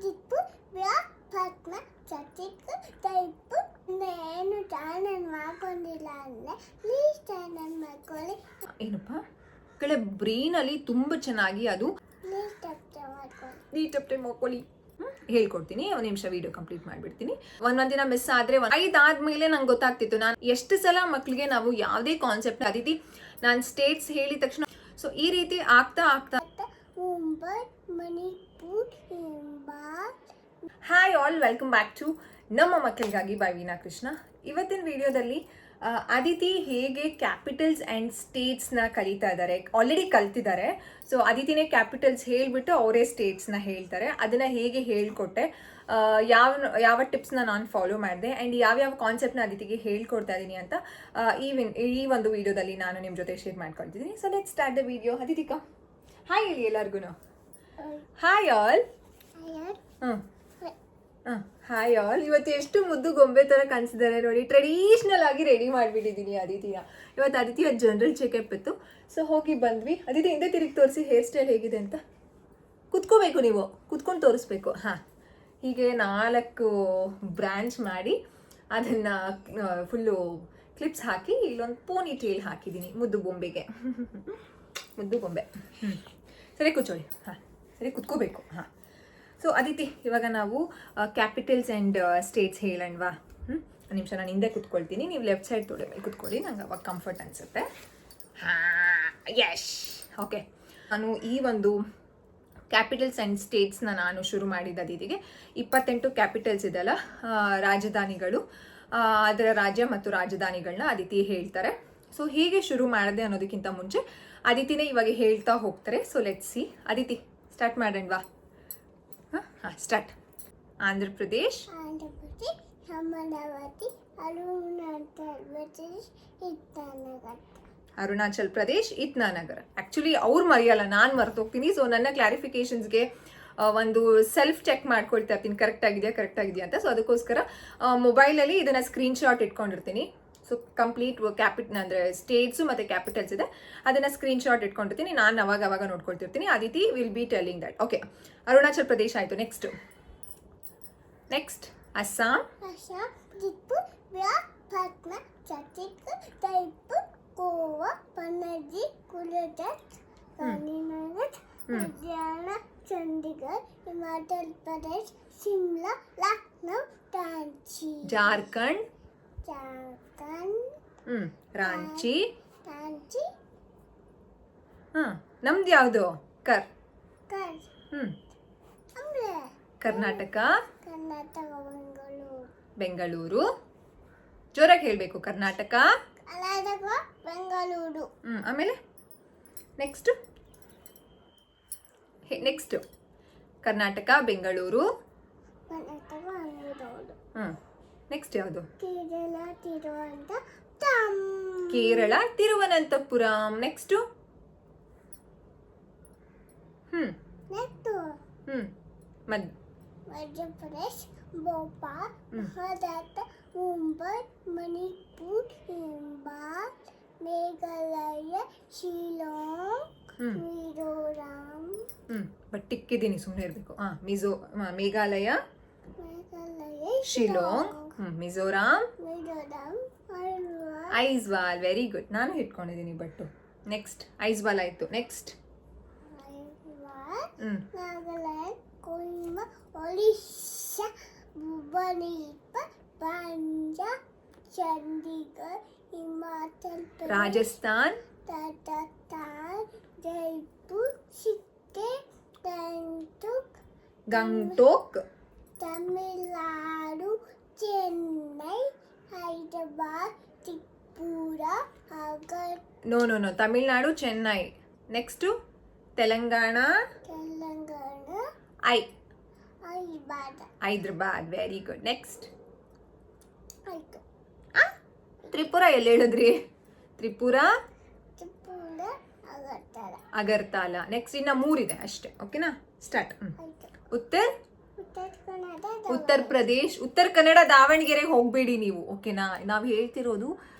Zip Padma చటిక్ type నేను channel ಮಾಡ್ಕೊಂಡಿಲ್ಲ ಅಂದರೆ ಪ್ಲೀಸ್ ಚಾನಲ್ ಮಾಡ್ಕೊಳ್ಳಿ. ಏನಪ್ಪ ಕಳೆ ಬ್ರೈನಲ್ಲಿ ತುಂಬ ಚೆನ್ನಾಗಿ ಅದು ನೀಟ್ ಮಾಡ್ಕೊಳ್ಳಿ ಹೇಳ್ಕೊಡ್ತೀನಿ. ಒಂದು ನಿಮಿಷ ವಿಡಿಯೋ ಕಂಪ್ಲೀಟ್ ಮಾಡಿಬಿಡ್ತೀನಿ. ಒಂದೊಂದು ದಿನ ಮಿಸ್ ಆದರೆ 5 ಆದ್ಮೇಲೆ ನಂಗೆ ಗೊತ್ತಾಗ್ತಿತ್ತು ನಾನು ಎಷ್ಟು ಸಲ ಮಕ್ಕಳಿಗೆ ನಾವು ಯಾವುದೇ ಕಾನ್ಸೆಪ್ಟ್ ಆ ರೀತಿ ನಾನು ಸ್ಟೇಟ್ಸ್ ಹೇಳಿದ ತಕ್ಷಣ ಸೊ ಈ ರೀತಿ ಆಗ್ತಾ hi all, welcome back to ನಮ್ಮ ಮಕ್ಕಳಿಗಾಗಿ ಬೈ ವೀನಾ ಕೃಷ್ಣ. ಇವತ್ತಿನ ವಿಡಿಯೋದಲ್ಲಿ ಅದಿತಿ ಹೇಗೆ ಕ್ಯಾಪಿಟಲ್ಸ್ ಆ್ಯಂಡ್ ಸ್ಟೇಟ್ಸ್ನ ಕಲಿತಾ ಇದ್ದಾರೆ, ಆಲ್ರೆಡಿ ಕಲ್ತಿದ್ದಾರೆ. ಸೊ ಅದಿತಿನೇ ಕ್ಯಾಪಿಟಲ್ಸ್ ಹೇಳಿಬಿಟ್ಟು ಅವರೇ ಸ್ಟೇಟ್ಸ್ನ ಹೇಳ್ತಾರೆ. ಅದನ್ನು ಹೇಗೆ ಹೇಳ್ಕೊಟ್ಟೆ, ಯಾವ ಟಿಪ್ಸ್ನ ನಾನು ಫಾಲೋ ಮಾಡಿದೆ ಆ್ಯಂಡ್ ಯಾವ್ಯಾವ ಕಾನ್ಸೆಪ್ಟ್ನ ಅದಿತಿಗೆ ಹೇಳ್ಕೊಡ್ತಾ ಇದ್ದೀನಿ ಅಂತ ಈ ಒಂದು ವಿಡಿಯೋದಲ್ಲಿ ನಾನು ನಿಮ್ಮ ಜೊತೆ ಶೇರ್ ಮಾಡ್ಕೊಳ್ತಿದ್ದೀನಿ. So let's start the video. ಅದಿತಿಕಾ ಹಾಯ್ ಹೇಳಿ ಎಲ್ಲರಿಗೂ. Hi all. Hi all. ಇವತ್ತು ಎಷ್ಟು ಮುದ್ದು ಗೊಂಬೆ ಥರ ಕಾಣಿಸಿದ್ದಾರೆ ನೋಡಿ. ಟ್ರೆಡಿಷ್ನಲ್ ಆಗಿ ರೆಡಿ ಮಾಡಿಬಿಟ್ಟಿದ್ದೀನಿ ಅದಿತಿನ. ಇವತ್ತು ಅದಿತಿಯ ಜನರಲ್ ಚೆಕಪ್ ಇತ್ತು, ಸೊ ಹೋಗಿ ಬಂದ್ವಿ. ಅದಿತಿ ಹಿಂದೆ ತಿರುಗಿ ತೋರಿಸಿ ಹೇರ್ ಸ್ಟೈಲ್ ಹೇಗಿದೆ ಅಂತ. ಕುತ್ಕೋಬೇಕು, ನೀವು ಕುತ್ಕೊಂಡು ತೋರಿಸ್ಬೇಕು. ಹಾಂ, ಹೀಗೆ 4 ಬ್ರಾಂಚ್ ಮಾಡಿ ಅದನ್ನು ಫುಲ್ಲು ಕ್ಲಿಪ್ಸ್ ಹಾಕಿ ಇಲ್ಲೊಂದು ಪೋನಿ ಟೇಲ್ ಹಾಕಿದ್ದೀನಿ ಮುದ್ದು ಗೊಂಬೆಗೆ. ಮುದ್ದು ಗೊಂಬೆ. ಸರಿ ಕೂಚೋಳಿ. ಹಾಂ, ಸರಿ ಕುತ್ಕೋಬೇಕು. ಹಾಂ, ಸೊ ಅದಿತಿ ಇವಾಗ ನಾವು ಕ್ಯಾಪಿಟಲ್ಸ್ ಆ್ಯಂಡ್ ಸ್ಟೇಟ್ಸ್ ಹೇಳೋಣವಾ? ಒಂದು ನಿಮಿಷ ನಾನು ಹಿಂದೆ ಕುತ್ಕೊಳ್ತೀನಿ, ನೀವು ಲೆಫ್ಟ್ ಸೈಡ್ ತೊಡೆ ಮೇಲೆ ಕುತ್ಕೊಳ್ಳಿ, ನಂಗೆ ಅವಾಗ ಕಂಫರ್ಟ್ ಅನಿಸುತ್ತೆ. ಹಾಂ, ಯಶ್. ಓಕೆ, ನಾನು ಈ ಒಂದು ಕ್ಯಾಪಿಟಲ್ಸ್ ಆ್ಯಂಡ್ ಸ್ಟೇಟ್ಸ್ನ ನಾನು ಶುರು ಮಾಡಿದ್ದ ಅದಿತಿಗೆ 28 ಕ್ಯಾಪಿಟಲ್ಸ್ ಇದೆಲ್ಲ, ರಾಜಧಾನಿಗಳು, ಅದರ ರಾಜ್ಯ ಮತ್ತು ರಾಜಧಾನಿಗಳನ್ನ ಅದಿತಿ ಹೇಳ್ತಾರೆ. ಸೊ ಹೇಗೆ ಶುರು ಮಾಡಿದೆ ಅನ್ನೋದಕ್ಕಿಂತ ಮುಂಚೆ ಅದಿತಿನೇ ಇವಾಗ ಹೇಳ್ತಾ ಹೋಗ್ತಾರೆ. So let's see. Aditi start ಮಾಡೋಣವಾ? ಹಾಂ, ಸ್ಟಾರ್ಟ್. ಆಂಧ್ರ ಪ್ರದೇಶ್, ಅರುಣಾಚಲ್ ಪ್ರದೇಶ್, ಇಟ್ನಾನಗರ. ಆ್ಯಕ್ಚುಲಿ ಅವ್ರು ಮರೆಯಲ್ಲ, ನಾನು ಮರ್ತೋಗ್ತೀನಿ. ಸೊ ನನ್ನ ಕ್ಲಾರಿಫಿಕೇಷನ್ಸ್ಗೆ ಒಂದು ಸೆಲ್ಫ್ ಚೆಕ್ ಮಾಡ್ಕೊಳ್ತಾ ಇರ್ತೀನಿ, ಕರೆಕ್ಟ್ ಆಗಿದೆಯಾ ಅಂತ. ಸೊ ಅದಕ್ಕೋಸ್ಕರ ಮೊಬೈಲಲ್ಲಿ ಇದನ್ನು ಸ್ಕ್ರೀನ್ಶಾಟ್ ಇಟ್ಕೊಂಡಿರ್ತೀನಿ. ಸೊ ಕಂಪ್ಲೀಟ್ ಅಂದರೆ ಸ್ಟೇಟ್ಸು ಮತ್ತು ಕ್ಯಾಪಿಟಲ್ಸ್ ಇದೆ, ಅದನ್ನು ಸ್ಕ್ರೀನ್ಶಾಟ್ ಇಟ್ಕೊಂಡಿರ್ತೀನಿ. ನಾನು ಅವಾಗ ನೋಡ್ಕೊಳ್ತಿರ್ತೀನಿ. Aditi will be telling that. Okay, Arunachal Pradesh ಆಯಿತು. ನೆಕ್ಸ್ಟ್ ಅಸ್ಸಾಂ, ಗೋವಾ, ಪಣಜಿ, ಗುಜರಾತ್, ಹರಿಯಾಣ, ಚಂಡೀಗಢ, ಹಿಮಾಚಲ್ ಪ್ರದೇಶ್, ಶಿಮ್ಲಾ, ಲಕ್ನೋ, ರಾಂಚಿ, ಜಾರ್ಖಂಡ್, ರಾಂಚಿ. ಹಾಂ, ನಮ್ದು ಯಾವುದು? ಕರ್ನಾಟಕ, ಬೆಂಗಳೂರು. ಜೋರಾಗಿ ಹೇಳಬೇಕು. ಕರ್ನಾಟಕ, ಬೆಂಗಳೂರು. ಆಮೇಲೆ ನೆಕ್ಸ್ಟ್ ಕರ್ನಾಟಕ, ಬೆಂಗಳೂರು. ನೆಕ್ಸ್ಟ್ ಯಾವುದು? ಕೇರಳ, ತಿರುವನಂತಪುರಂ. ನೆಕ್ಸ್ಟ್ ಮಧ್ಯಪ್ರದೇಶ್, ಭೋಪಾಲ್, ಮಹಾರಾಷ್ಟ್ರ, ಮುಂಬೈ, ಮಣಿಪುರ್, ಇಂಫಾಲ್, ಮೇಘಾಲಯ, ಶಿಲಾಂಗ್, ಮಿಜೋರಾಂ. ಬಟ್ ಟಿಕ್ಕಿದ್ದೀನಿ, ಸುಮ್ಮನೆ ಇರಬೇಕು. ಮೇಘಾಲಯ, ಶಿಲಾಂಗ್, ಮಿಜೋರಾಂ, ಐಜ್ವಾಲ್. ವೆರಿ ಗುಡ್, ನಾನು ಇಟ್ಕೊಂಡಿದ್ದೀನಿ ಬಟ್ಟು. ನೆಕ್ಸ್ಟ್ ಐಜ್ವಾಲ್ ಆಯಿತು. Next Nagaland, Kohima, Odisha, Bhubaneswar, Punjab, Chandigarh, Himachal Pradesh, Rajasthan, Rajasthan, Jaipur, Sikkim, Gangtok, Tamil Nadu, Chennai, Hyderabad, Tripura, no Tamil Nadu, Chennai. Next Telangana, Hyderabad. Very good. Next Tripura. ಎಲ್ಲಿ ಹೇಳಿದ್ರಿ? ತ್ರಿಪುರಾ, ಅಗರ್ತಲ. ನೆಕ್ಸ್ಟ್ ಇನ್ನು 3 ಇದೆ ಅಷ್ಟೇ. ಓಕೆನಾ? ಸ್ಟಾರ್ಟ್. ಉತ್ತರ ಪ್ರದೇಶ್, ಉತ್ತರ ಕನ್ನಡ, ದಾವಣಗೆರೆಗೆ ಹೋಗಬೇಡಿ ನೀವು. ಓಕೆನಾ? ನಾವು ಹೇಳ್ತಿರೋದು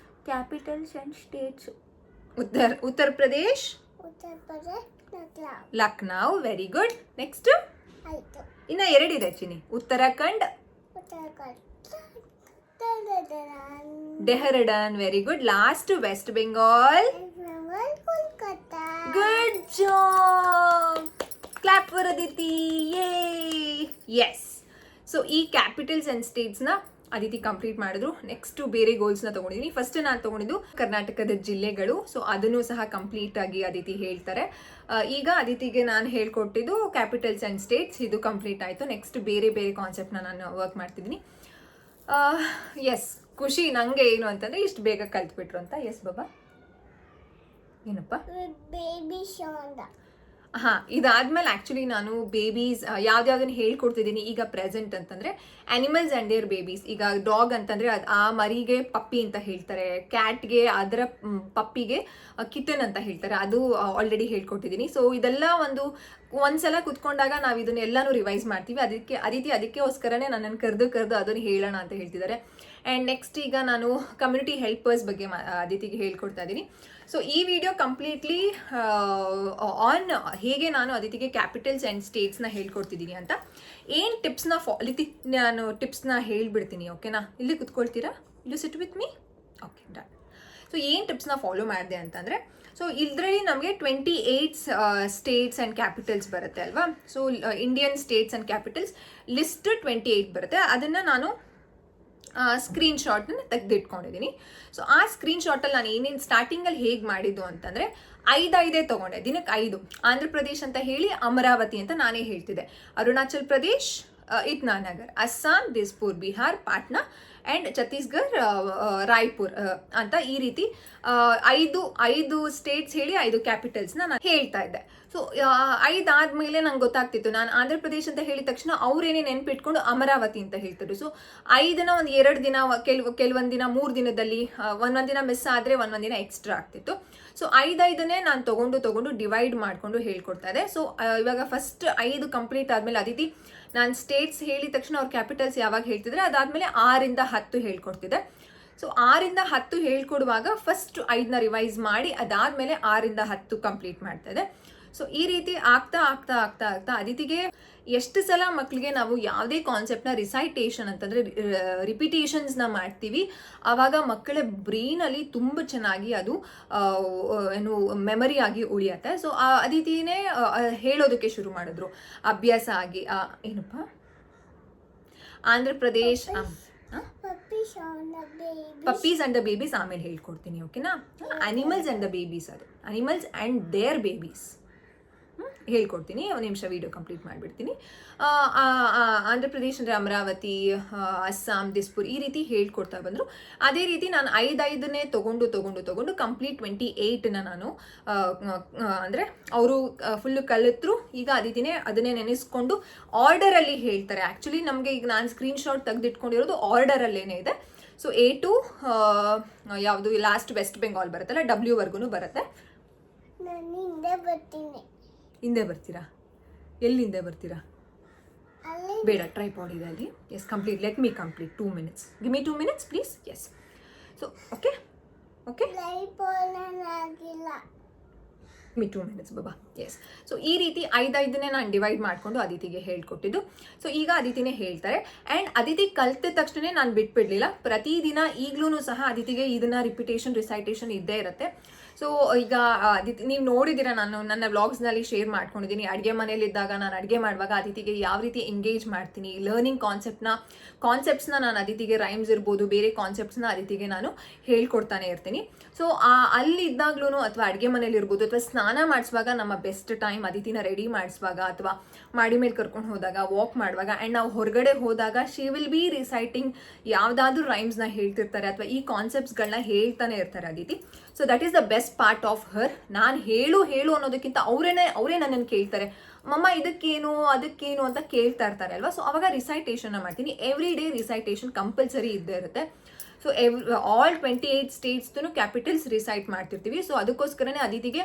capitals and states. Uttar Pradesh, Lucknow. Very good. Next ಇನ್ನು 2 ಇದೆ ಚಿನಿ. Uttarakhand, Uttarakhand, Dehradun. Very good. Last West Bengal. Kolkata. Good job. Clap for Aditi. Yay. Yes. So ಈ ಕ್ಯಾಪಿಟಲ್ಸ್ ಆ್ಯಂಡ್ ಸ್ಟೇಟ್ಸ್ನ ಅದಿತಿ ಕಂಪ್ಲೀಟ್ ಮಾಡಿದ್ರು. ನೆಕ್ಸ್ಟ್ ಬೇರೆ ಗೋಲ್ಸ್ನ ತೊಗೊಂಡಿದ್ದೀನಿ. ಫಸ್ಟ್ ನಾನು ತೊಗೊಂಡಿದ್ದು ಕರ್ನಾಟಕದ ಜಿಲ್ಲೆಗಳು. ಸೊ ಅದನ್ನು ಸಹ ಕಂಪ್ಲೀಟ್ ಆಗಿ ಅದಿತಿ ಹೇಳ್ತಾರೆ. ಈಗ ಅದಿತಿಗೆ ನಾನು ಹೇಳ್ಕೊಟ್ಟಿದ್ದು ಕ್ಯಾಪಿಟಲ್ಸ್ ಆ್ಯಂಡ್ ಸ್ಟೇಟ್ಸ್, ಇದು ಕಂಪ್ಲೀಟ್ ಆಯಿತು. ನೆಕ್ಸ್ಟ್ ಬೇರೆ ಬೇರೆ ಕಾನ್ಸೆಪ್ಟ್ನ ನಾನು ವರ್ಕ್ ಮಾಡ್ತಿದ್ದೀನಿ. ಎಸ್, ಖುಷಿ ನನಗೆ ಏನು ಅಂತಂದರೆ ಇಷ್ಟು ಬೇಗ ಕಲ್ತ್ಬಿಟ್ರು ಅಂತ. ಎಸ್ ಬಾಬಾ, ಏನಪ್ಪ? ಬೇಬಿ ಶೋಂಡ. ಹಾಂ, ಇದಾದ್ಮೇಲೆ ಆ್ಯಕ್ಚುಲಿ ನಾನು ಬೇಬೀಸ್ ಯಾವ್ದಾವ್ದನ್ನು ಹೇಳ್ಕೊಡ್ತಿದ್ದೀನಿ ಈಗ ಪ್ರೆಸೆಂಟ್ ಅಂತಂದರೆ ಆ್ಯನಿಮಲ್ಸ್ ಆ್ಯಂಡ್ ದೇರ್ ಬೇಬೀಸ್. ಈಗ ಡಾಗ್ ಅಂತಂದರೆ ಅದು ಆ ಮರಿಗೆ ಪಪ್ಪಿ ಅಂತ ಹೇಳ್ತಾರೆ, ಕ್ಯಾಟ್ಗೆ ಅದರ ಪಪ್ಪಿಗೆ ಕಿಟನ್ ಅಂತ ಹೇಳ್ತಾರೆ, ಅದು ಆಲ್ರೆಡಿ ಹೇಳ್ಕೊಟ್ಟಿದ್ದೀನಿ. ಸೊ ಇದೆಲ್ಲ ಒಂದ್ಸಲ ಕುತ್ಕೊಂಡಾಗ ನಾವು ಇದನ್ನ ಎಲ್ಲನೂ ರಿವೈಸ್ ಮಾಡ್ತೀವಿ. ಅದಕ್ಕೋಸ್ಕರನೇ ನನ್ನನ್ನು ಕರೆದು ಅದನ್ನು ಹೇಳೋಣ ಅಂತ ಹೇಳ್ತಿದ್ದಾರೆ. ಆ್ಯಂಡ್ ನೆಕ್ಸ್ಟ್ ಈಗ ನಾನು ಕಮ್ಯುನಿಟಿ ಹೆಲ್ಪರ್ಸ್ ಬಗ್ಗೆ ಅದಿತಿಗೆ ಹೇಳ್ಕೊಡ್ತಾ ಇದ್ದೀನಿ. ಸೊ ಈ ವಿಡಿಯೋ ಕಂಪ್ಲೀಟ್ಲಿ ಆನ್ ಹೇಗೆ ನಾನು ಅದಿತಿಗೆ ಕ್ಯಾಪಿಟಲ್ಸ್ ಆ್ಯಂಡ್ ಸ್ಟೇಟ್ಸ್ನ ಹೇಳ್ಕೊಡ್ತಿದ್ದೀನಿ ಅಂತ. ಏನು ಟಿಪ್ಸ್ನ ನಾನು ಟಿಪ್ಸ್ನ ಹೇಳ್ಬಿಡ್ತೀನಿ, ಓಕೆನಾ? ಇಲ್ಲಿ ಕುತ್ಕೊಳ್ತೀರಾ? ಇಲ್ಲಿ sit with me. Okay, done. So ಏನು ಟಿಪ್ಸ್ನ ಫಾಲೋ ಮಾಡಿದೆ ಅಂತಂದರೆ, ಸೊ ಇದರಲ್ಲಿ ನಮಗೆ 28 ಸ್ಟೇಟ್ಸ್ ಆ್ಯಂಡ್ ಕ್ಯಾಪಿಟಲ್ಸ್ ಬರುತ್ತೆ ಅಲ್ವಾ? So Indian states and capitals list 28 ಬರುತ್ತೆ. ಅದನ್ನು ನಾನು ಸ್ಕ್ರೀನ್ಶಾಟ್ನ ತೆಗೆದಿಟ್ಕೊಂಡಿದ್ದೀನಿ. ಸೊ ಆ ಸ್ಕ್ರೀನ್ಶಾಟಲ್ಲಿ ನಾನು ಏನೇನು ಸ್ಟಾರ್ಟಿಂಗಲ್ಲಿ ಹೇಗೆ ಮಾಡಿದ್ದು ಅಂತಂದರೆ 5 ತೊಗೊಂಡೆ, ದಿನಕ್ಕೆ 5. ಆಂಧ್ರ ಪ್ರದೇಶ್ ಅಂತ ಹೇಳಿ ಅಮರಾವತಿ ಅಂತ ನಾನೇ ಹೇಳ್ತಿದ್ದೆ, ಅರುಣಾಚಲ್ ಪ್ರದೇಶ್, ಇಟ್ನಾನಗರ್, ಅಸ್ಸಾಂ, ದಿಸ್ಪುರ್, ಬಿಹಾರ್, ಪಾಟ್ನಾ ಆ್ಯಂಡ್ ಛತ್ತೀಸ್ಗಢ್, ರಾಯ್ಪುರ್ ಅಂತ ಈ ರೀತಿ 5 ಸ್ಟೇಟ್ಸ್ ಹೇಳಿ 5 ಕ್ಯಾಪಿಟಲ್ಸ್ನ ನಾನು ಹೇಳ್ತಾ ಇದ್ದೆ. ಸೊ 5 ಆದಮೇಲೆ ನಂಗೆ ಗೊತ್ತಾಗ್ತಿತ್ತು, ನಾನು ಆಂಧ್ರ ಪ್ರದೇಶ್ ಅಂತ ಹೇಳಿದ ತಕ್ಷಣ ಅವರೇನೇ ನೆನ್ಪಿಟ್ಕೊಂಡು ಅಮರಾವತಿ ಅಂತ ಹೇಳ್ತಾರೆ. ಸೊ 5ನ ಒಂದು 2 ದಿನ, ಕೆಲವೊಂದು ದಿನ 3 ದಿನದಲ್ಲಿ ಒಂದೊಂದು ದಿನ ಮಿಸ್ ಆದರೆ ಒಂದೊಂದು ದಿನ ಎಕ್ಸ್ಟ್ರಾ ಆಗ್ತಿತ್ತು. ಸೊ 5 ನಾನು ತೊಗೊಂಡು ಡಿವೈಡ್ ಮಾಡಿಕೊಂಡು ಹೇಳ್ಕೊಡ್ತಾ ಇದ್ದೆ. ಸೊ ಇವಾಗ ಫಸ್ಟ್ 5 ಕಂಪ್ಲೀಟ್ ಆದಮೇಲೆ ಅದಿತಿ ನಾನು ಸ್ಟೇಟ್ಸ್ ಹೇಳಿದ ತಕ್ಷಣ ಅವ್ರ ಕ್ಯಾಪಿಟಲ್ಸ್ ಯಾವಾಗ ಹೇಳ್ತಿದ್ರೆ ಅದಾದಮೇಲೆ 6ರಿಂದ 10 ಹೇಳ್ಕೊಡ್ತಿದ್ದೆ. ಸೊ 6ರಿಂದ 10 ಹೇಳ್ಕೊಡುವಾಗ ಫಸ್ಟ್ 5ನ ರಿವೈಸ್ ಮಾಡಿ ಅದಾದಮೇಲೆ 6ರಿಂದ 10 ಕಂಪ್ಲೀಟ್ ಮಾಡ್ತಾ ಇದೆ. ಸೊ ಈ ರೀತಿ ಆಗ್ತಾ ಅದಿತಿಗೆ ಎಷ್ಟು ಸಲ ಮಕ್ಕಳಿಗೆ ನಾವು ಯಾವುದೇ ಕಾನ್ಸೆಪ್ಟ್ನ ರಿಸೈಟೇಷನ್ ಅಂತಂದರೆ ರಿಪಿಟೇಷನ್ಸ್ನ ಮಾಡ್ತೀವಿ, ಆವಾಗ ಮಕ್ಕಳ ಬ್ರೈನಲ್ಲಿ ತುಂಬ ಚೆನ್ನಾಗಿ ಅದು ಏನು ಮೆಮರಿ ಆಗಿ ಉಳಿಯುತ್ತೆ. ಸೊ ಅದಿತಿನೇ ಹೇಳೋದಕ್ಕೆ ಶುರು ಮಾಡಿದ್ರು ಅಭ್ಯಾಸ ಆಗಿ. ಏನಪ್ಪ? Andhra Pradesh, puppies and the babies ಆಮೇಲೆ ಹೇಳ್ಕೊಡ್ತೀನಿ, ಓಕೆನಾ? ಅನಿಮಲ್ಸ್ ಅಂಡ್ ದ ಬೇಬೀಸ್, ಅದು ಅನಿಮಲ್ಸ್ ಆ್ಯಂಡ್ ದೇರ್ ಬೇಬೀಸ್ ಹೇಳ್ಕೊಡ್ತೀನಿ. ಒಂದು ನಿಮಿಷ ವಿಡಿಯೋ ಕಂಪ್ಲೀಟ್ ಮಾಡಿಬಿಡ್ತೀನಿ. ಆಂಧ್ರ ಪ್ರದೇಶ್ ಅಂದರೆ ಅಮರಾವತಿ, ಅಸ್ಸಾಂ, ದಿಸ್ಪುರ್ ಈ ರೀತಿ ಹೇಳ್ಕೊಡ್ತಾ ಬಂದರು. ಅದೇ ರೀತಿ ನಾನು 5 ತೊಗೊಂಡು ಕಂಪ್ಲೀಟ್ 28ನ ನಾನು ಅಂದರೆ ಅವರು ಫುಲ್ಲು ಕಲಿತರು. ಈಗ ಅದನ್ನೇ ನೆನೆಸ್ಕೊಂಡು ಆರ್ಡರಲ್ಲಿ ಹೇಳ್ತಾರೆ. ಆ್ಯಕ್ಚುಲಿ ನಮಗೆ ಈಗ ನಾನು ಸ್ಕ್ರೀನ್ಶಾಟ್ ತೆಗೆದಿಟ್ಕೊಂಡಿರೋದು ಆರ್ಡರಲ್ಲೇನೇ ಇದೆ. ಸೊ A to ಯಾವುದು ಲಾಸ್ಟ್ ವೆಸ್ಟ್ ಬೆಂಗಾಲ್ ಬರುತ್ತಲ್ಲ, W ಬರುತ್ತೆ. ಹಿಂದೆ ಬರ್ತೀರಾ? ಎಲ್ಲಿ ಹಿಂದೆ ಬರ್ತೀರಾ? ಬೇಡ, ಟ್ರೈಪಾಡ್ ಇದೆ ಅಲ್ಲಿ. Yes, complete. Let me complete 2 minutes. Give me 2 minutes please. Yes. So okay me 2 minutes ಬಾಬಾ. ಎಸ್. ಸೊ ಈ ರೀತಿ 5 ನಾನು ಡಿವೈಡ್ ಮಾಡಿಕೊಂಡು ಅದಿತಿಗೆ ಹೇಳ್ಕೊಟ್ಟಿದ್ದು. ಸೊ ಈಗ ಅದಿತಿನೇ ಹೇಳ್ತಾರೆ. ಆ್ಯಂಡ್ ಅದಿತಿ ಕಲ್ತಿದ ತಕ್ಷಣ ನಾನು ಬಿಟ್ಬಿಡ್ಲಿಲ್ಲ. ಪ್ರತಿದಿನ ಈಗಲೂ ಸಹ ಅದಿತಿಗೆ ಇದನ್ನ ರಿಸೈಟೇಷನ್ ಇದ್ದೇ ಇರುತ್ತೆ. ಸೊ ಈಗ ಅದಿತಿ ನೀವು ನೋಡಿದ್ದೀರಾ, ನಾನು ನನ್ನ ವ್ಲಾಗ್ಸ್ನಲ್ಲಿ ಶೇರ್ ಮಾಡ್ಕೊಂಡಿದ್ದೀನಿ. ಅಡುಗೆ ಮನೇಲಿದ್ದಾಗ ನಾನು ಅಡುಗೆ ಮಾಡುವಾಗ ಅದಿತಿಗೆ ಯಾವ ರೀತಿ ಎಂಗೇಜ್ ಮಾಡ್ತೀನಿ, ಲರ್ನಿಂಗ್ ಕಾನ್ಸೆಪ್ಟ್ಸ್ನ ನಾನು ಅದಿತಿಗೆ ರೈಮ್ಸ್ ಇರ್ಬೋದು, ಬೇರೆ ಕಾನ್ಸೆಪ್ಟ್ಸ್ನ ಅದಿತಿಗೆ ನಾನು ಹೇಳ್ಕೊಡ್ತಾನೆ ಇರ್ತೀನಿ. ಸೊ ಅಲ್ಲಿದ್ದಾಗ್ಲೂ ಅಥವಾ ಅಡುಗೆ ಮನೇಲಿ ಇರ್ಬೋದು ಅಥವಾ ಸ್ನಾನ ಮಾಡಿಸುವಾಗ ನಮ್ಮ ಬೆಸ್ಟ್ ಟೈಮ್ ಅದಿತಿನ ರೆಡಿ ಮಾಡಿಸುವಾಗ ಅಥವಾ ಮಾಡಿ ಮೇಲೆ ಕರ್ಕೊಂಡು ಹೋದಾಗ, ವಾಕ್ ಮಾಡುವಾಗ ಆ್ಯಂಡ್ ನಾವು ಹೊರಗಡೆ ಹೋದಾಗ ಶಿ ವಿಲ್ ಬಿ ರಿಸೈಟಿಂಗ್ ಯಾವುದಾದ್ರೂ ರೈಮ್ಸ್ನ ಹೇಳ್ತಿರ್ತಾರೆ ಅಥವಾ ಈ ಕಾನ್ಸೆಪ್ಟ್ಸ್ಗಳನ್ನ ಹೇಳ್ತಾನೆ ಇರ್ತಾರೆ Aditi. So that is the best part of her. ನಾನು ಹೇಳು ಅನ್ನೋದಕ್ಕಿಂತ ಅವರೇ ನನ್ನನ್ನು ಕೇಳ್ತಾರೆ, ಮಮ್ಮ ಇದಕ್ಕೇನು ಅದಕ್ಕೇನು ಅಂತ ಕೇಳ್ತಾ ಇರ್ತಾರೆ ಅಲ್ವಾ. ಸೊ ಅವಾಗ ರಿಸೈಟೇಷನ್ನ ಮಾಡ್ತೀನಿ. ಎವ್ರಿ ಡೇ ರಿಸೈಟೇಷನ್ ಕಂಪಲ್ಸರಿ ಇದ್ದೇ ಇರುತ್ತೆ. ಸೊ ಆಲ್ 28 ಸ್ಟೇಟ್ಸ್ದು ಕ್ಯಾಪಿಟಲ್ಸ್ ರಿಸೈಟ್ ಮಾಡ್ತಿರ್ತೀವಿ. ಸೊ ಅದಕ್ಕೋಸ್ಕರನೇ ಅದಿತಿಗೆ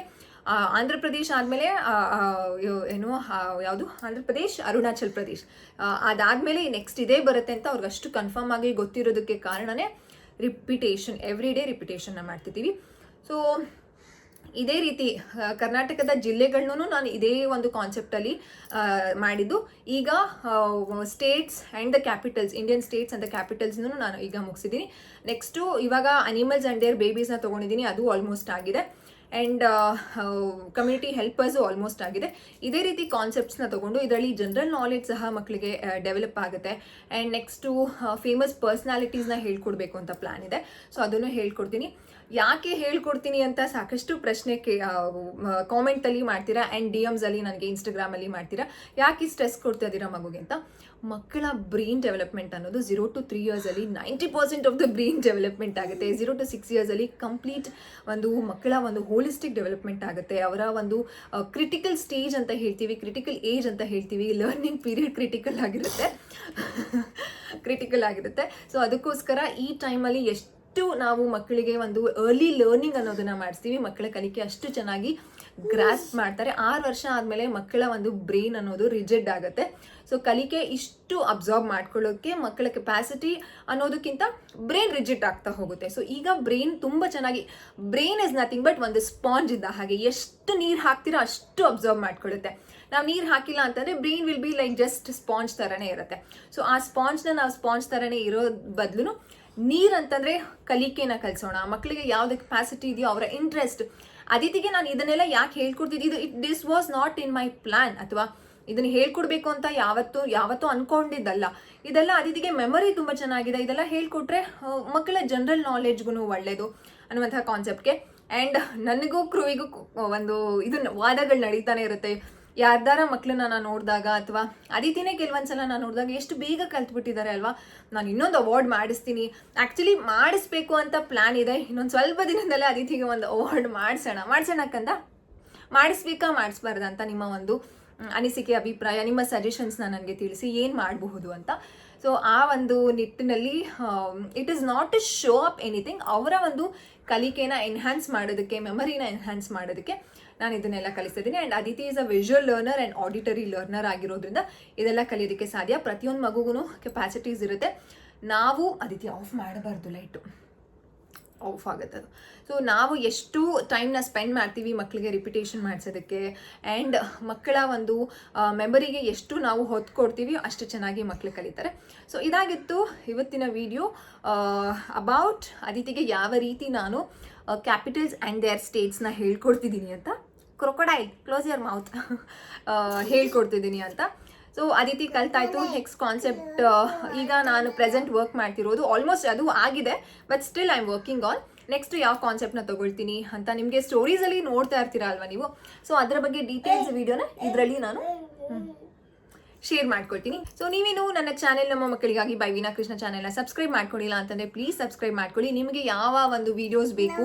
ಆಂಧ್ರ ಪ್ರದೇಶ್ ಆದಮೇಲೆ ಯಾವುದು ಆಂಧ್ರ ಪ್ರದೇಶ್, ಅರುಣಾಚಲ್ ಪ್ರದೇಶ್ ಅದಾದಮೇಲೆ ನೆಕ್ಸ್ಟ್ ಇದೇ ಬರುತ್ತೆ ಅಂತ ಅವ್ರಿಗೆ ಅಷ್ಟು ಕನ್ಫರ್ಮ್ ಆಗಿ ಗೊತ್ತಿರೋದಕ್ಕೆ ಕಾರಣನೇ ರಿಪಿಟೇಷನ್. ಎವ್ರಿ ಡೇ ರಿಪಿಟೇಷನ್ನ ಮಾಡ್ತಿದ್ದೀವಿ. ಸೊ ಇದೇ ರೀತಿ ಕರ್ನಾಟಕದ ಜಿಲ್ಲೆಗಳನ್ನೂ ನಾನು ಇದೇ ಒಂದು ಕಾನ್ಸೆಪ್ಟಲ್ಲಿ ಮಾಡಿದ್ದು. ಈಗ states and the capitals, Indian states and the ಕ್ಯಾಪಿಟಲ್ಸ್ನೂ ನಾನು ಈಗ ಮುಗಿಸಿದ್ದೀನಿ. ನೆಕ್ಸ್ಟು ಇವಾಗ ಅನಿಮಲ್ಸ್ ಆ್ಯಂಡ್ ದೇರ್ ಬೇಬೀಸ್ನ ತೊಗೊಂಡಿದ್ದೀನಿ, ಅದು ಆಲ್ಮೋಸ್ಟ್ ಆಗಿದೆ. ಆ್ಯಂಡ್ ಕಮ್ಯುನಿಟಿ ಹೆಲ್ಪರ್ಸು ಆಲ್ಮೋಸ್ಟ್ ಆಗಿದೆ. ಇದೇ ರೀತಿ ಕಾನ್ಸೆಪ್ಟ್ಸ್ನ ತೊಗೊಂಡು ಇದರಲ್ಲಿ ಜನರಲ್ ನಾಲೆಡ್ಜ್ ಸಹ ಮಕ್ಕಳಿಗೆ ಡೆವಲಪ್ ಆಗುತ್ತೆ. ಆ್ಯಂಡ್ ನೆಕ್ಸ್ಟು ಫೇಮಸ್ ಪರ್ಸ್ನಾಲಿಟೀಸ್ನ ಹೇಳ್ಕೊಡ್ಬೇಕು ಅಂತ ಪ್ಲ್ಯಾನ್ ಇದೆ. ಸೊ ಅದನ್ನು ಹೇಳ್ಕೊಡ್ತೀನಿ. ಯಾಕೆ ಹೇಳ್ಕೊಡ್ತೀನಿ ಅಂತ ಸಾಕಷ್ಟು ಪ್ರಶ್ನೆ ಕಾಮೆಂಟಲ್ಲಿ ಮಾಡ್ತೀರಾ ಆ್ಯಂಡ್ DMsಲ್ಲಿ ನನಗೆ ಇನ್ಸ್ಟಾಗ್ರಾಮಲ್ಲಿ ಮಾಡ್ತೀರಾ, ಯಾಕೆ ಸ್ಟ್ರೆಸ್ ಕೊಡ್ತಾ ಇದ್ದೀರಾ ಮಗುಗೆ ಅಂತ. ಮಕ್ಕಳ ಬ್ರೈನ್ ಡೆವಲಪ್ಮೆಂಟ್ ಅನ್ನೋದು 0 to 3 yearsಲ್ಲಿ 90% of the brain development ಆಗುತ್ತೆ. 0 to 6 yearsಲ್ಲಿ ಕಂಪ್ಲೀಟ್ ಒಂದು ಮಕ್ಕಳ ಒಂದು ಹೋಲಿಸ್ಟಿಕ್ ಡೆವಲಪ್ಮೆಂಟ್ ಆಗುತ್ತೆ. ಅವರ ಒಂದು ಕ್ರಿಟಿಕಲ್ ಸ್ಟೇಜ್ ಅಂತ ಹೇಳ್ತೀವಿ, ಕ್ರಿಟಿಕಲ್ ಏಜ್ ಅಂತ ಹೇಳ್ತೀವಿ, ಲರ್ನಿಂಗ್ ಪೀರಿಯಡ್ ಕ್ರಿಟಿಕಲ್ ಆಗಿರುತ್ತೆ. ಸೊ ಅದಕ್ಕೋಸ್ಕರ ಈ ಟೈಮಲ್ಲಿ ಎಷ್ಟು ನಾವು ಮಕ್ಕಳಿಗೆ ಒಂದು ಅರ್ಲಿ ಲರ್ನಿಂಗ್ ಅನ್ನೋದನ್ನ ಮಾಡಿಸ್ತೀವಿ, ಮಕ್ಕಳ ಕಲಿಕೆ ಅಷ್ಟು ಚೆನ್ನಾಗಿ ಗ್ರಾಸ್ಪ್ ಮಾಡ್ತಾರೆ. 6 ವರ್ಷ ಆದಮೇಲೆ ಮಕ್ಕಳ ಒಂದು ಬ್ರೈನ್ ಅನ್ನೋದು ರಿಜಿಡ್ ಆಗುತ್ತೆ. ಸೊ ಕಲಿಕೆ ಇಷ್ಟು ಅಬ್ಸಾರ್ಬ್ ಮಾಡ್ಕೊಳ್ಳೋಕ್ಕೆ ಮಕ್ಕಳ ಕೆಪಾಸಿಟಿ ಅನ್ನೋದಕ್ಕಿಂತ ಬ್ರೈನ್ ರಿಜಿಡ್ ಆಗ್ತಾ ಹೋಗುತ್ತೆ. ಸೊ ಈಗ ಬ್ರೈನ್ ತುಂಬ ಚೆನ್ನಾಗಿ, ಬ್ರೈನ್ ಇಸ್ ನಥಿಂಗ್ ಬಟ್ ಒಂದು ಸ್ಪಾಂಜ್ ಇದ್ದ ಹಾಗೆ, ಎಷ್ಟು ನೀರು ಹಾಕ್ತೀರಾ ಅಷ್ಟು ಅಬ್ಸಾರ್ಬ್ ಮಾಡ್ಕೊಳ್ಳುತ್ತೆ. ನಾವು ನೀರು ಹಾಕಿಲ್ಲ ಅಂತಂದರೆ brain will be like just sponge ಥರನೇ ಇರುತ್ತೆ. ಸೊ ಆ ಸ್ಪಾಂಜ್ನ ನಾವು ಸ್ಪಾಂಜ್ ಥರನೇ ಇರೋ ಬದಲು ನೀರು ಅಂತಂದರೆ ಕಲಿಕೆನ ಕಲಿಸೋಣ, ಮಕ್ಕಳಿಗೆ ಯಾವುದೇ ಕೆಪಾಸಿಟಿ ಇದೆಯೋ ಅವರ ಇಂಟ್ರೆಸ್ಟ್. ಅದಿತಿಗೆ ನಾನು ಇದನ್ನೆಲ್ಲ ಯಾಕೆ ಹೇಳ್ಕೊಡ್ತಿದ್ದು, this was not in my plan, ಅಥವಾ ಇದನ್ನು ಹೇಳ್ಕೊಡ್ಬೇಕು ಅಂತ ಯಾವತ್ತೂ ಅನ್ಕೊಂಡಿದ್ದಲ್ಲ. ಇದೆಲ್ಲ ಅದಿತಿಗೆ ಮೆಮೊರಿ ತುಂಬ ಚೆನ್ನಾಗಿದೆ, ಇದೆಲ್ಲ ಹೇಳ್ಕೊಟ್ರೆ ಮಕ್ಕಳ ಜನರಲ್ ನಾಲೆಡ್ಜ್ಗೂ ಒಳ್ಳೆಯದು ಅನ್ನುವಂಥ ಕಾನ್ಸೆಪ್ಟ್ಗೆ. ಆ್ಯಂಡ್ ನನಗೂ ಕ್ರೂವಿಗೂ ಒಂದು ವಾದಗಳು ನಡೀತಾನೆ ಇರುತ್ತೆ. ಯಾರ್ದಾರ ಮಕ್ಕಳನ್ನ ನಾನು ನೋಡಿದಾಗ, ಅಥವಾ ಅದಿತಿನೇ ಕೆಲವೊಂದ್ಸಲ ನಾನು ನೋಡಿದಾಗ ಎಷ್ಟು ಬೇಗ ಕಲ್ತ್ಬಿಟ್ಟಿದ್ದಾರೆ ಅಲ್ವಾ, ನಾನು ಇನ್ನೊಂದು ಅವಾರ್ಡ್ ಮಾಡಿಸ್ತೀನಿ. ಆ್ಯಕ್ಚುಲಿ ಮಾಡಿಸ್ಬೇಕು ಅಂತ ಪ್ಲ್ಯಾನ್ ಇದೆ. ಇನ್ನೊಂದು ಸ್ವಲ್ಪ ದಿನದಲ್ಲೇ ಅದಿತಿಗೆ ಒಂದು ಅವಾರ್ಡ್ ಮಾಡಿಸೋಣಕ್ಕಂತ. ಮಾಡಿಸ್ಬೇಕಾ ಮಾಡಿಸ್ಬಾರ್ದು ಅಂತ ನಿಮ್ಮ ಒಂದು ಅನಿಸಿಕೆ, ಅಭಿಪ್ರಾಯ, ನಿಮ್ಮ ಸಜೆಷನ್ಸ್ನ ನನಗೆ ತಿಳಿಸಿ, ಏನು ಮಾಡಬಹುದು ಅಂತ. ಸೊ ಆ ಒಂದು ನಿಟ್ಟಿನಲ್ಲಿ it is not to show up anything, ಅವರ ಒಂದು ಕಲಿಕೆನ ಎನ್ಹ್ಯಾನ್ಸ್ ಮಾಡೋದಕ್ಕೆ, ಮೆಮರಿನ ಎನ್ಹ್ಯಾನ್ಸ್ ಮಾಡೋದಕ್ಕೆ ನಾನು ಇದನ್ನೆಲ್ಲ ಕಲಿಸ್ತಿದ್ದೀನಿ. And Aditi is a visual learner and auditory learner ಆಗಿರೋದ್ರಿಂದ ಇದೆಲ್ಲ ಕಲಿಯೋದಕ್ಕೆ ಸಾಧ್ಯ. ಪ್ರತಿಯೊಂದು ಮಗುಗೂ ಕೆಪಾಸಿಟೀಸ್ ಇರುತ್ತೆ. ನಾವು ಅದಿತಿ ಆಫ್ ಮಾಡಬಾರ್ದು, ಲೈಟು ಆಫ್ ಆಗುತ್ತೆ ಅದು. ಸೊ ನಾವು ಎಷ್ಟು ಟೈಮ್ನ ಸ್ಪೆಂಡ್ ಮಾಡ್ತೀವಿ ಮಕ್ಕಳಿಗೆ ರಿಪಿಟೇಷನ್ ಮಾಡಿಸೋದಕ್ಕೆ, ಆ್ಯಂಡ್ ಮಕ್ಕಳ ಒಂದು ಮೆಮರಿಗೆ ಎಷ್ಟು ನಾವು ಹೊತ್ತು ಕೊಡ್ತೀವಿ ಅಷ್ಟು ಚೆನ್ನಾಗಿ ಮಕ್ಕಳು ಕಲಿತಾರೆ. ಸೊ ಇದಾಗಿತ್ತು ಇವತ್ತಿನ ವಿಡಿಯೋ ಅಬೌಟ್ ಅದಿತಿಗೆ ಯಾವ ರೀತಿ ನಾನು ಕ್ಯಾಪಿಟಲ್ಸ್ ಆ್ಯಂಡ್ ದೇರ್ ಸ್ಟೇಟ್ಸ್ನ ಹೇಳ್ಕೊಡ್ತಿದ್ದೀನಿ ಅಂತ. ಕ್ರೊಕೊಡೈಲ್ ಕ್ಲೋಸ್ ಯುವರ್ ಮೌತ್ ಹೇಳ್ಕೊಡ್ತಿದ್ದೀನಿ ಅಂತ. ಸೊ ಅದಿತಿ ಕಲ್ತಾಯ್ತು. ನೆಕ್ಸ್ಟ್ ಕಾನ್ಸೆಪ್ಟ್ ಈಗ ನಾನು ಪ್ರೆಸೆಂಟ್ ವರ್ಕ್ ಮಾಡ್ತಿರೋದು ಆಲ್ಮೋಸ್ಟ್ ಅದು ಆಗಿದೆ, but still I am working on. Next ಯಾವ ಕಾನ್ಸೆಪ್ಟ್ನ ತೊಗೊಳ್ತೀನಿ ಅಂತ ನಿಮಗೆ ಸ್ಟೋರೀಸಲ್ಲಿ ನೋಡ್ತಾ ಇರ್ತೀರಾ ಅಲ್ವಾ ನೀವು. ಸೊ ಅದರ ಬಗ್ಗೆ ಡೀಟೇಲ್ಸ್ ವಿಡಿಯೋನ ಇದರಲ್ಲಿ ನಾನು ಶೇರ್ ಮಾಡ್ಕೊಳ್ತೀನಿ. ಸೊ ನೀವೇನು ನನ್ನ ಚಾನೆಲ್ ನಮ್ಮ ಮಕ್ಕಳಿಗಾಗಿ ಬೈ ವೀನಾ ಕೃಷ್ಣ ಚಾನೆಲ್ನ ಸಬ್ಸ್ಕ್ರೈಬ್ ಮಾಡ್ಕೊಂಡಿಲ್ಲ ಅಂತಂದರೆ ಪ್ಲೀಸ್ ಸಬ್ಸ್ಕ್ರೈಬ್ ಮಾಡ್ಕೊಳ್ಳಿ. ನಿಮಗೆ ಯಾವ ಒಂದು ವೀಡಿಯೋಸ್ ಬೇಕು,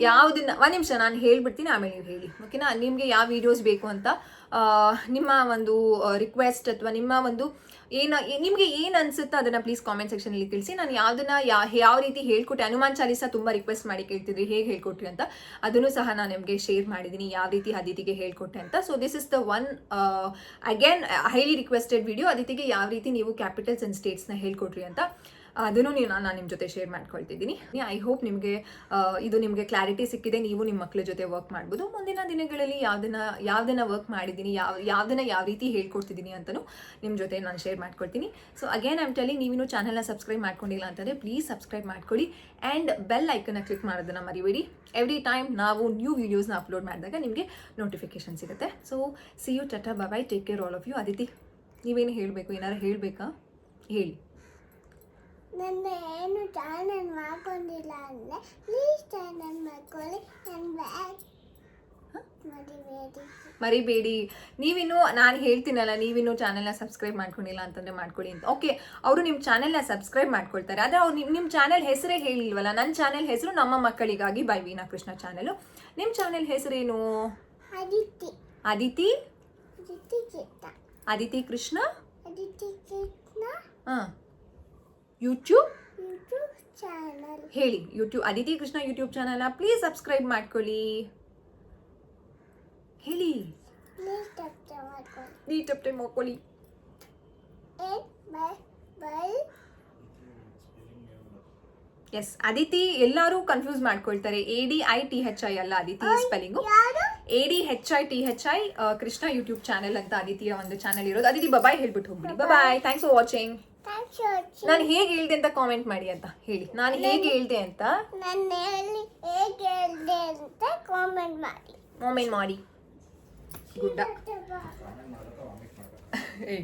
ಯಾವುದನ್ನ ಒಂದು ನಿಮಿಷ ನಾನು ಹೇಳ್ಬಿಡ್ತೀನಿ, ಆಮೇಲೆ ನೀವು ಹೇಳಿ, ಓಕೆನಾ. ನಿಮಗೆ ಯಾವ ವೀಡಿಯೋಸ್ ಬೇಕು ಅಂತ ನಿಮ್ಮ ಒಂದು ರಿಕ್ವೆಸ್ಟ್ ಅಥವಾ ನಿಮ್ಮ ಒಂದು ನಿಮಗೆ ಏನು ಅನಿಸುತ್ತೋ ಅದನ್ನು ಪ್ಲೀಸ್ ಕಾಮೆಂಟ್ ಸೆಕ್ಷನಲ್ಲಿ ತಿಳಿಸಿ. ನಾನು ಯಾವುದನ್ನ ಯಾವ ರೀತಿ ಹೇಳ್ಕೊಟ್ಟೆ, ಹನುಮಾನ್ ಚಾಲೀಸ ತುಂಬ ರಿಕ್ವೆಸ್ಟ್ ಮಾಡಿ ಕೇಳ್ತಿದ್ರಿ ಹೇಗೆ ಹೇಳ್ಕೊಟ್ರಿ ಅಂತ, ಅದನ್ನು ಸಹ ನಾನು ನಿಮಗೆ ಶೇರ್ ಮಾಡಿದ್ದೀನಿ ಯಾವ ರೀತಿ ಅದಿತಿಗೆ ಹೇಳ್ಕೊಟ್ಟೆ ಅಂತ. So this is the one again highly requested video, ಅದಿತಿಗೆ ಯಾವ ರೀತಿ ನೀವು ಕ್ಯಾಪಿಟಲ್ಸ್ ಆ್ಯಂಡ್ ಸ್ಟೇಟ್ಸ್ನ ಹೇಳ್ಕೊಟ್ರಿ ಅಂತ. ಅದನ್ನು ನಾನು ನಿಮ್ಮ ಜೊತೆ ಶೇರ್ ಮಾಡ್ಕೊಳ್ತಿದ್ದೀನಿ. ಐ ಹೋಪ್ ನಿಮಗೆ ಇದು ನಿಮಗೆ ಕ್ಲಾರಿಟಿ ಸಿಕ್ಕಿದೆ. ನೀವು ನಿಮ್ಮ ಮಕ್ಕಳ ಜೊತೆ ವರ್ಕ್ ಮಾಡ್ಬೋದು. ಮುಂದಿನ ದಿನಗಳಲ್ಲಿ ಯಾವುದನ್ನ ವರ್ಕ್ ಮಾಡಿದ್ದೀನಿ, ಯಾವುದನ್ನ ಯಾವ ರೀತಿ ಹೇಳ್ಕೊಡ್ತಿದ್ದೀನಿ ಅಂತಲೂ ನಿಮ್ಮ ಜೊತೆ ನಾನು ಶೇರ್ ಮಾಡ್ಕೊಳ್ತೀನಿ. ಸೊ ಅಗೇನ್ ಐಮ್ ಟೆಲಿಂಗ್, ನೀವಿನ್ನೂ ಚಾನಲ್ನ ಸಬ್ಸ್ಕ್ರೈಬ್ ಮಾಡ್ಕೊಂಡಿಲ್ಲ ಅಂತಂದರೆ ಪ್ಲೀಸ್ ಸಬ್ಸ್ಕ್ರೈಬ್ ಮಾಡ್ಕೊಳ್ಳಿ ಆ್ಯಂಡ್ ಬೆಲ್ ಐಕನ್ನ ಕ್ಲಿಕ್ ಮಾಡೋದನ್ನು ಮರಿಬೇಡಿ. ಎವ್ರಿ ಟೈಮ್ ನಾವು ನ್ಯೂ ವೀಡಿಯೋಸ್ನ ಅಪ್ಲೋಡ್ ಮಾಡಿದಾಗ ನಿಮಗೆ ನೋಟಿಫಿಕೇಶನ್ ಸಿಗುತ್ತೆ. ಸೊ ಸಿ ಯು, ಟಾಟಾ, bye bye, take care all of you. Aditi ನೀವೇನು ಹೇಳಬೇಕು, ಏನಾರು ಹೇಳಬೇಕಾ ಹೇಳಿ. ನನ್ನ ಏನು ಚಾನಲ್ ಮಾಡ್ಕೊಂಡಿಲ್ಲ ಅಂದರೆ ಪ್ಲೀಸ್ ಚಾನಲ್ ಮಾಡ್ಕೊಳ್ಳಿ, ಮರಿಬೇಡಿ. ನೀವಿನ್ನೂ ನಾನು ಹೇಳ್ತೀನಲ್ಲ, ನೀವಿನ್ನೂ ಚಾನೆಲ್ನ ಸಬ್ಸ್ಕ್ರೈಬ್ ಮಾಡ್ಕೊಂಡಿಲ್ಲ ಅಂತಂದರೆ ಮಾಡ್ಕೊಳ್ಳಿ ಅಂತ. ಓಕೆ, ಅವರು ನಿಮ್ಮ ಚಾನೆಲ್ನ ಸಬ್ಸ್ಕ್ರೈಬ್ ಮಾಡ್ಕೊಳ್ತಾರೆ, ಆದರೆ ಅವ್ರು ನಿಮ್ಮ ಚಾನೆಲ್ ಹೆಸರೇ ಹೇಳಿಲ್ವಲ್ಲ. ನನ್ನ ಚಾನೆಲ್ ಹೆಸರು ನಮ್ಮ ಮಕ್ಕಳಿಗಾಗಿ ಬೈ ವೀನಾ ಕೃಷ್ಣ ಚಾನೆಲು. ನಿಮ್ಮ ಚಾನೆಲ್ ಹೆಸರೇನು? ಅದಿತಿ ಕೃಷ್ಣ. ಹಾಂ, ಯೂಟ್ಯೂಬ್ ಚಾನಲ್ ಹೇಳಿ. ಯೂಟ್ಯೂಬ್ ಅದಿತಿ ಕೃಷ್ಣ ಯೂಟ್ಯೂಬ್ ಚಾನಲ್ನ ಪ್ಲೀಸ್ ಸಬ್ಸ್ಕ್ರೈಬ್ ಮಾಡ್ಕೊಳ್ಳಿ. ಹೇಳಿ, ನೀಟ್ ಮಾಡ್ಕೊಳ್ಳಿ. ಎಸ್ ಅದಿತಿ ಎಲ್ಲರೂ ಕನ್ಫ್ಯೂಸ್ ಮಾಡ್ಕೊಳ್ತಾರೆ ADITHI ಅಲ್ಲ ಅದಿತಿ ಸ್ಪೆಲ್ಲಿಂಗು ಯಾರು ADHITHI ಕೃಷ್ಣ ಯೂಟ್ಯೂಬ್ ಚಾನೆಲ್ ಅಂತ ಅದಿತಿಯ ಒಂದು ಚಾನೆಲ್ ಇರೋದು. ಅದಿತಿ ಬಾಯ್ ಹೇಳ್ಬಿಟ್ಟು ಹೋಗ್ಬಿಡಿ. Bye, thanks for watching. Thanks for watching. ನಾನು ಹೇಗೆ ಹೇಳ್ದೆ ಅಂತ ಕಾಮೆಂಟ್ ಮಾಡಿ ಅಂತ ಹೇಳಿ. ನಾನು ಹೇಗೆ ಹೇಳ್ದೆ ಅಂತ ನನ್ನ ಹೇಗೆ ಹೇಳಿದೆ ಅಂತ ಕಾಮೆಂಟ್ ಮಾಡಿ. ಗುಡ್ಡ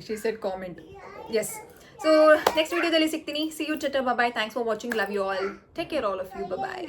she said comment. Yes, so next ವಿಡಿಯೋದಲ್ಲಿ ಸಿಗ್ತೀನಿ. ಸಿ ಯು, ಚಟ, bye. Thanks for watching. Love you all. Take care all of you. Bye.